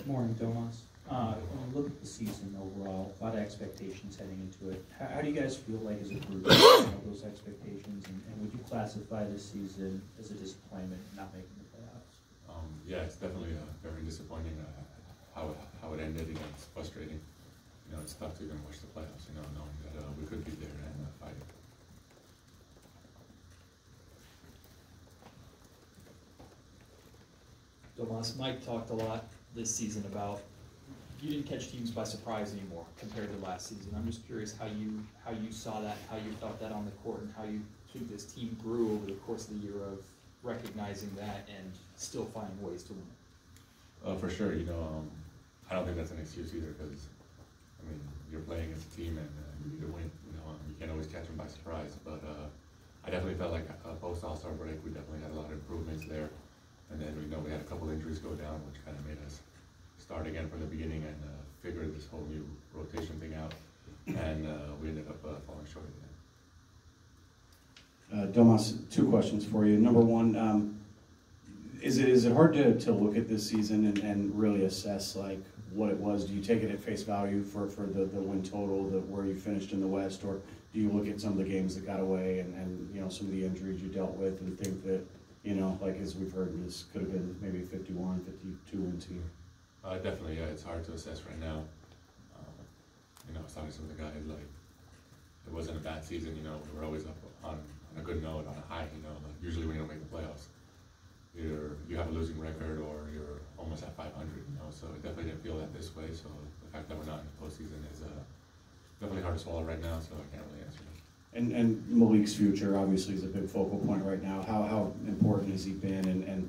Morning, Domas. When you look at the season overall, a lot of expectations heading into it. How do you guys feel like as a group those expectations, and would you classify this season as a disappointment not making the playoffs? Yeah, it's definitely very disappointing how it ended. It's frustrating. It's tough to even watch the playoffs. Knowing that we could be there and fighting. Domas, Mike talked a lot this season about you didn't catch teams by surprise anymore compared to last season. I'm just curious how you saw that, how you felt that on the court, and how you think this team grew over the course of the year of recognizing that and still finding ways to win. For sure, I don't think that's an excuse either, because you're playing as a team and you need to win. You can't always catch them by surprise. But I definitely felt like post All-Star break, we definitely had a lot of improvements there. And then we had a couple injuries go down, which kind of made us start again from the beginning and figure this whole new rotation thing out. And we ended up falling short again. Domas, 2 questions for you. Number one, is it hard to look at this season and really assess like what it was? Do you take it at face value for the win total, where you finished in the West, or do you look at some of the games that got away and some of the injuries you dealt with and think that, like as we've heard, this could have been maybe 51, 52 wins here? Definitely, yeah. It's hard to assess right now. I was talking to some of the guys, like, it wasn't a bad season, we were always up on a good note, on a high, like usually when you don't make the playoffs, you have a losing record or you're almost at 500, so it definitely didn't feel that this way. So the fact that we're not in the postseason is definitely hard to swallow right now, so I can't really answer that. And Malik's future obviously is a big focal point right now. How important has he been, and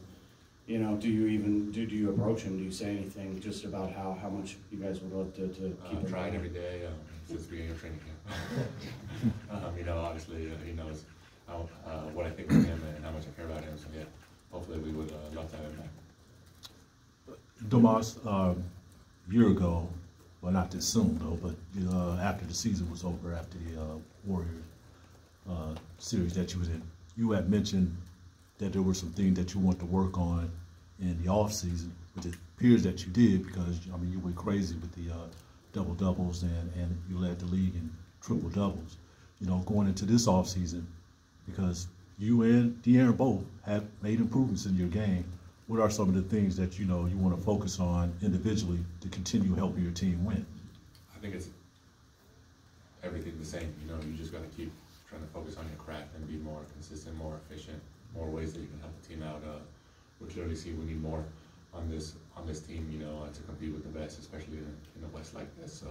do you approach him? Do you say anything just about how much you guys would love to keep him? Tried every day since the beginning of training camp. Obviously he knows what I think of him and how much I care about him. So yeah, hopefully we would love to have him back. Domas, a year ago, well, not this soon though, but after the season was over, after the Warriors series that you was in, you had mentioned that there were some things that you want to work on in the off season, which it appears that you did, because you went crazy with the double doubles and you led the league in triple doubles. Going into this off season, because you and De'Aaron both have made improvements in your game. What are some of the things that you want to focus on individually to continue helping your team win? I think it's everything the same. You just got to keep trying to focus on your craft and be more consistent, more efficient, more ways that you can help the team out. We clearly see we need more on this team, to compete with the best, especially in the West like this. So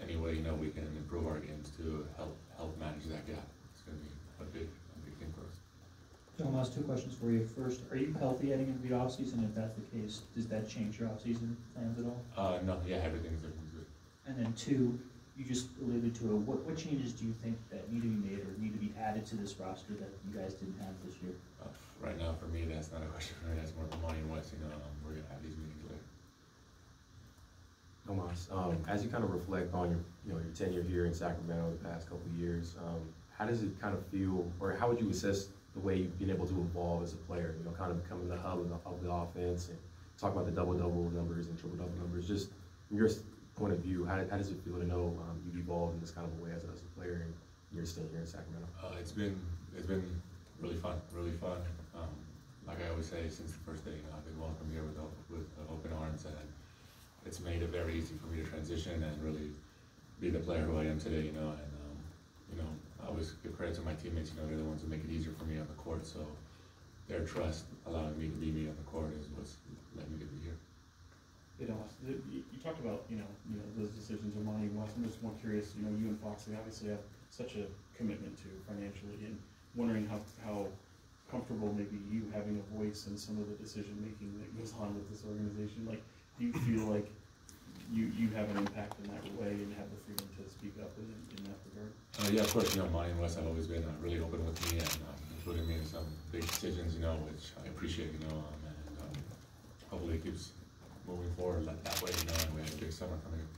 any way we can improve our games to help manage that gap, it's going to be a big thing for us. John, last 2 questions for you. First, are you healthy heading into the offseason? If that's the case, does that change your offseason plans at all? No, yeah, everything's good. And then 2, you just alluded to it. What changes do you think that need to be made or need to be added to this roster that you guys didn't have this year? Right now, for me, that's not a question for me. That's more of a money in West. We're going to have these meetings later. Domas, as you kind of reflect on your tenure here in Sacramento the past couple of years, how does it kind of feel, or how would you assess the way you've been able to evolve as a player? Kind of becoming the hub of the offense, and talk about the double-double numbers and triple-double numbers. Just from your point of view, how does it feel to know you've evolved in this kind of a way as a player and your stint here in Sacramento? It's been really fun, really fun. Like I always say, since the first day, I've been welcomed here with open arms, and it's made it very easy for me to transition and really be the player who I am today. I always give credit to my teammates. They're the ones who make it easier for me on the court. So their trust, allowing me to be me on the court, is what's led me to be here. You talked about those decisions of money and West. I'm just more curious. You and Foxley obviously have such a commitment to financially, and wondering how comfortable maybe you having a voice in some of the decision making that goes on with this organization. Like, do you feel like you have an impact in that way and have the freedom to speak up in that regard? Yeah, of course. Money and West have always been really open with me and including me in some big decisions. Which I appreciate. And hopefully it keeps moving forward that way. And we have a big summer coming up.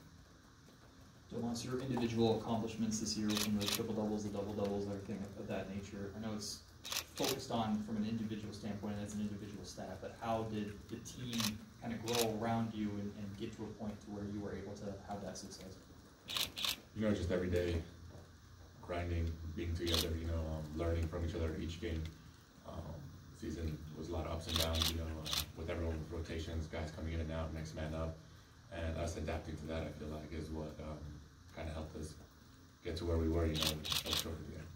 Domas, your individual accomplishments this year, from the triple doubles, the double doubles, everything of that nature. I know it's focused on from an individual standpoint and as an individual staff, but how did the team kind of grow around around you and get to a point to where you were able to have that success? You know, just every day, grinding, being together, you know, learning from each other each game. Season was a lot of ups and downs, you know, with everyone with rotations, guys coming in and out, next man up, and us adapting to that, I feel like, is what kind of helped us get to where we were, you know, short of the end.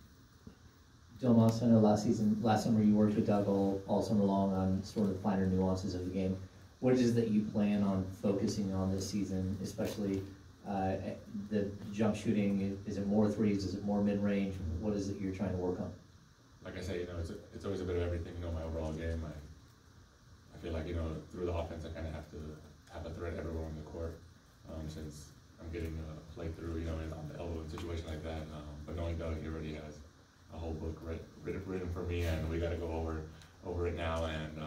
Domantas, I know last summer you worked with Doug all summer long on sort of the finer nuances of the game. What is it that you plan on focusing on this season, especially the jump shooting? Is it more threes? Is it more mid-range? What is it you're trying to work on? Like I say, you know, it's always a bit of everything, you know, my overall game. I feel like, you know, through the offense, I kind of have to have a threat everywhere on the court, since I'm getting played through, you know, on the elbow in a situation like that. But knowing Doug, he already has a whole book written for me, and we got to go over it now, and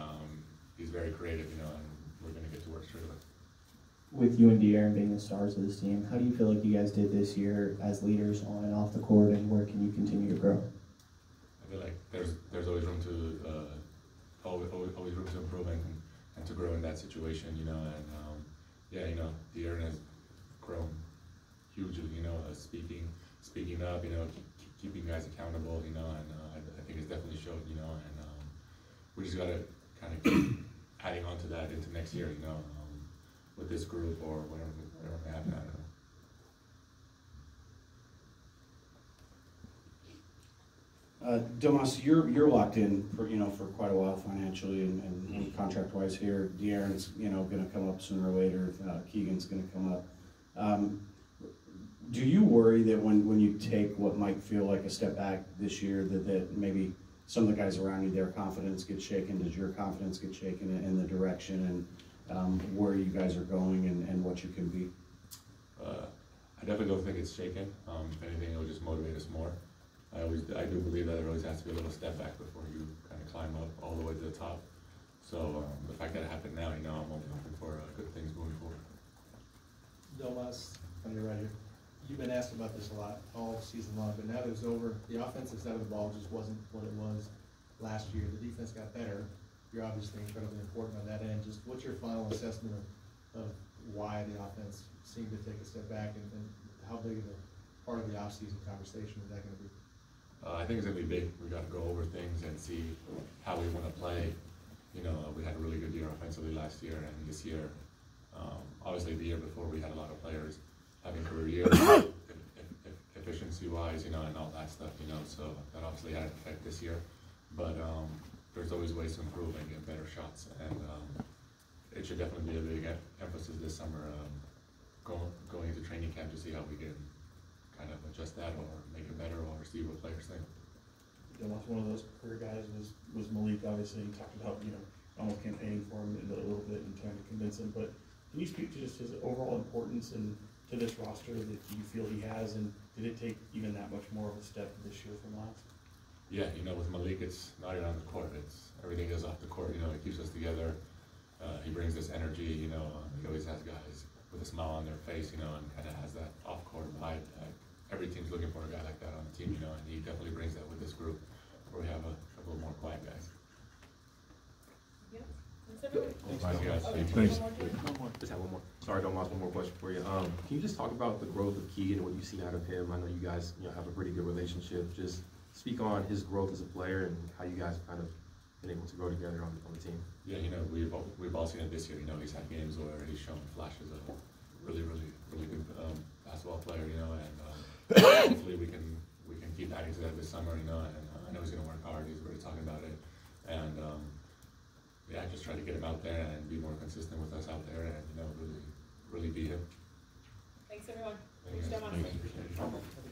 he's very creative, you know, and we're going to get to work straight away. With you and De'Aaron being the stars of this team, how do you feel like you guys did this year as leaders on and off the court, and where can you continue to grow? I feel like there's always room to always room to improve and to grow in that situation, you know. And yeah, you know, De'Aaron has grown hugely, you know, speaking up, you know, keeping guys accountable, you know, and I think it's definitely showed, you know, and we just gotta kind of keep adding on to that into next year, you know, with this group or whatever may happen. I don't know. Domas, you're locked in for for quite a while financially and contract wise here. De'Aaron's going to come up sooner or later. Keegan's going to come up. Do you worry that when you take what might feel like a step back this year, that maybe some of the guys around you, their confidence gets shaken? Does your confidence get shaken in the direction and where you guys are going and what you can be? I definitely don't think it's shaken. If anything, it'll just motivate us more. I do believe that there always has to be a little step back before you kind of climb up all the way to the top. So the fact that it happened now, you know, I'm only hoping for good things moving forward. Domas, on your right here, you've been asked about this a lot all season long, but now that it's over, the offensive side of the ball just wasn't what it was last year. The defense got better. You're obviously incredibly important on that end. Just what's your final assessment of why the offense seemed to take a step back, and how big of a part of the offseason conversation is that going to be? I think it's going to be big. We got to go over things and see how we want to play. You know, we had a really good year offensively last year, and this year, obviously the year before, we had a lot of players having career years, efficiency-wise, you know, and all that stuff, you know, so that obviously had an effect this year. But there's always ways to improve and get better shots, and it should definitely be a big emphasis this summer, going into training camp to see how we can kind of adjust that or make it better or see what players think. One of those career guys was Malik. Obviously, you talked about almost campaigning for him a little bit and trying to convince him. But can you speak to just his overall importance and to this roster that you feel he has, and did it take even that much more of a step this year from last? Yeah, you know, with Malik, it's not even on the court. It's everything is off the court. You know, it keeps us together. He brings this energy. You know, he always has guys with a smile on their face. You know, and kind of has that off-court vibe. Every team's looking for a guy like that on the team. You know, and he definitely brings that with this group, where we have a couple of more quiet guys. Yep. Thanks, everyone. Thanks, guys. Thanks. Just have one more. Sorry, Domas, one more question for you. Can you just talk about the growth of Keegan and what you've seen out of him? I know you guys have a pretty good relationship. Just speak on his growth as a player and how you guys have kind of been able to grow together on the team. Yeah, you know, we've all seen it this year. You know, he's had games where he's shown flashes of really good basketball player. You know, and hopefully we can keep adding to that this summer. You know, and I know he's going to work hard. He's already talking about it, and yeah, just try to get him out there and be more consistent with us out there, and really be him. Thanks, everyone. Thanks, Thanks so much. Thank you.